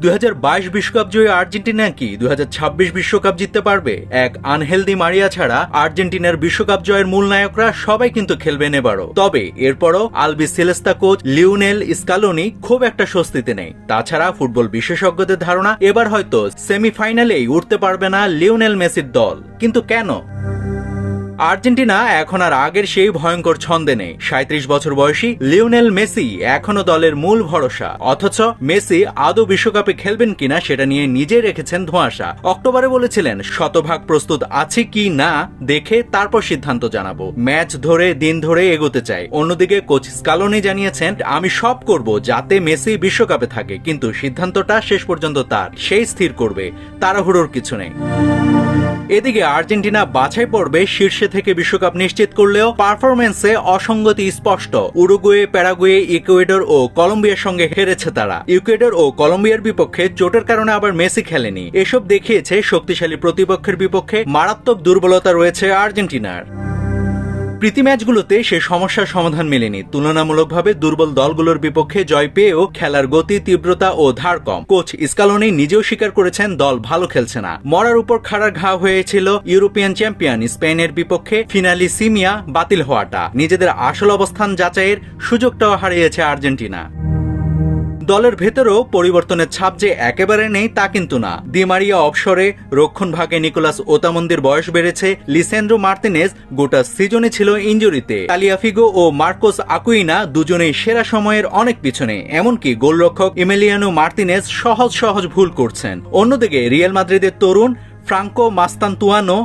2022 বিশ্বকাপ জয়ী আর্জেন্টিনা কি 2026 বিশ্বকাপ জিততে পারবে? এক আনহেলদি মারিয়া ছাড়া আর্জেন্টিনার বিশ্বকাপ জয়ের মূল নায়করা সবাই কিন্তু খেলবেন এবারও। তবে এরপরও আলবি সেলেস্তা কোচ লিওনেল স্কালোনি খুব একটা স্বস্তিতে নেই। তাছাড়া ফুটবল বিশেষজ্ঞদের ধারণা এবার হয়তো সেমিফাইনালেই উঠতে পারবে না লিওনেল মেসির দল। কিন্তু কেন? আর্জেন্টিনা এখন আর আগের সেই ভয়ঙ্কর ছন্দে নেই। 37 বছর বয়সী লিওনেল মেসি এখনো দলের মূল ভরসা। অথচ মেসি আদৌ বিশ্বকাপে খেলবেন কিনা সেটা নিয়ে নিজে রেখেছেন ধোঁয়াশা। অক্টোবরে বলেছিলেন শতভাগ প্রস্তুত আছি কি না দেখে তারপর সিদ্ধান্ত জানাবো, ম্যাচ ধরে দিন ধরে এগোতে চাই। অন্যদিকে কোচ স্কালোনি জানিয়েছেন আমি সব করব যাতে মেসি বিশ্বকাপে থাকে, কিন্তু সিদ্ধান্তটা শেষ পর্যন্ত তার, সেই স্থির করবে, তাড়াহুড়োর কিছু নেই। এদিকে আর্জেন্টিনা বাছাই পর্বে শীর্ষে থেকে বিশ্বকাপ নিশ্চিত করলেও পারফরম্যান্সে অসঙ্গতি স্পষ্ট। উরুগুয়ে, প্যারাগুয়ে, ইকুয়েডর ও কলম্বিয়ার সঙ্গে হেরেছে তারা। ইকুয়েডর ও কলম্বিয়ার বিপক্ষে চোটের কারণে আবার মেসি খেলেনি। এসব দেখিয়েছে শক্তিশালী প্রতিপক্ষের বিপক্ষে মারাত্মক দুর্বলতা রয়েছে আর্জেন্টিনার। প্রীতি ম্যাচগুলোতে সে সমস্যার সমাধান মেলেনি। তুলনামূলকভাবে দুর্বল দলগুলোর বিপক্ষে জয় পেয়েও খেলার গতি, তীব্রতা ও ধার কম। কোচ স্কালোনি নিজেও স্বীকার করেছেন দল ভালো খেলছে না। মরার উপর খাড়ার ঘা হয়েছিল ইউরোপিয়ান চ্যাম্পিয়ন স্পেনের বিপক্ষে ফিনালি সিমিয়া বাতিল হওয়াটা। নিজেদের আসল অবস্থান যাচাইয়ের সুযোগটাও হারিয়েছে আর্জেন্টিনা। দলের ভেতরেও পরিবর্তনের ছাপ যে একেবারে নেই তা কিন্তু না। দি মারিয়া অবসরে, রক্ষণ ভাগে নিকোলাস ওতামন্দির বয়স বেড়েছে, লিসেন্ড্রো মার্তিনেজ গোটা সিজনে ছিল ইনজুরিতে, তালিয়াফিগো ও মার্কোস আকুইনা দুজনেই সেরা সময়ের অনেক পিছনে। এমনকি গোলরক্ষক এমিলিয়ানো মার্তিনেজ সহজ ভুল করছেন। অন্যদিকে রিয়াল মাদ্রিদের তরুণ ফ্রাঙ্কো মাস্তান্তুয়ানো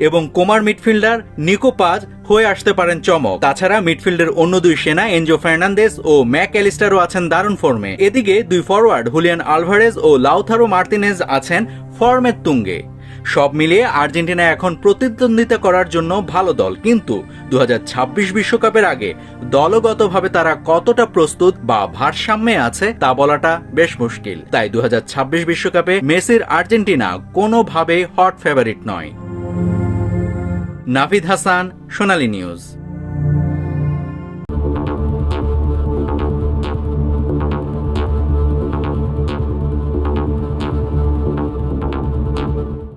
এবং কোমার মিডফিল্ডার নিকো পাজ হয়ে আসতে পারেন চমক। তাছাড়া মিডফিল্ডের অন্য দুই সেনা এনজো ফার্নান্দেজ ও ম্যাক অ্যালিস্টারও আছেন দারুণ ফর্মে। এদিকে দুই ফরওয়ার্ড হুলিয়ান আলভারেজ ও লাউথারো মার্তিনেজ আছেন ফর্মের তুঙ্গে। সব মিলিয়ে আর্জেন্টিনা এখন প্রতিদ্বন্দ্বিতা করার জন্য ভালো দল, কিন্তু 2026 বিশ্বকাপের আগে দলগতভাবে তারা কতটা প্রস্তুত বা ভারসাম্যে আছে তা বলাটা বেশ মুশকিল। তাই 2026 বিশ্বকাপে মেসির আর্জেন্টিনা কোনোভাবে হট ফেভারিট নয়। নাভিদ হাসান, সোনালী নিউজ।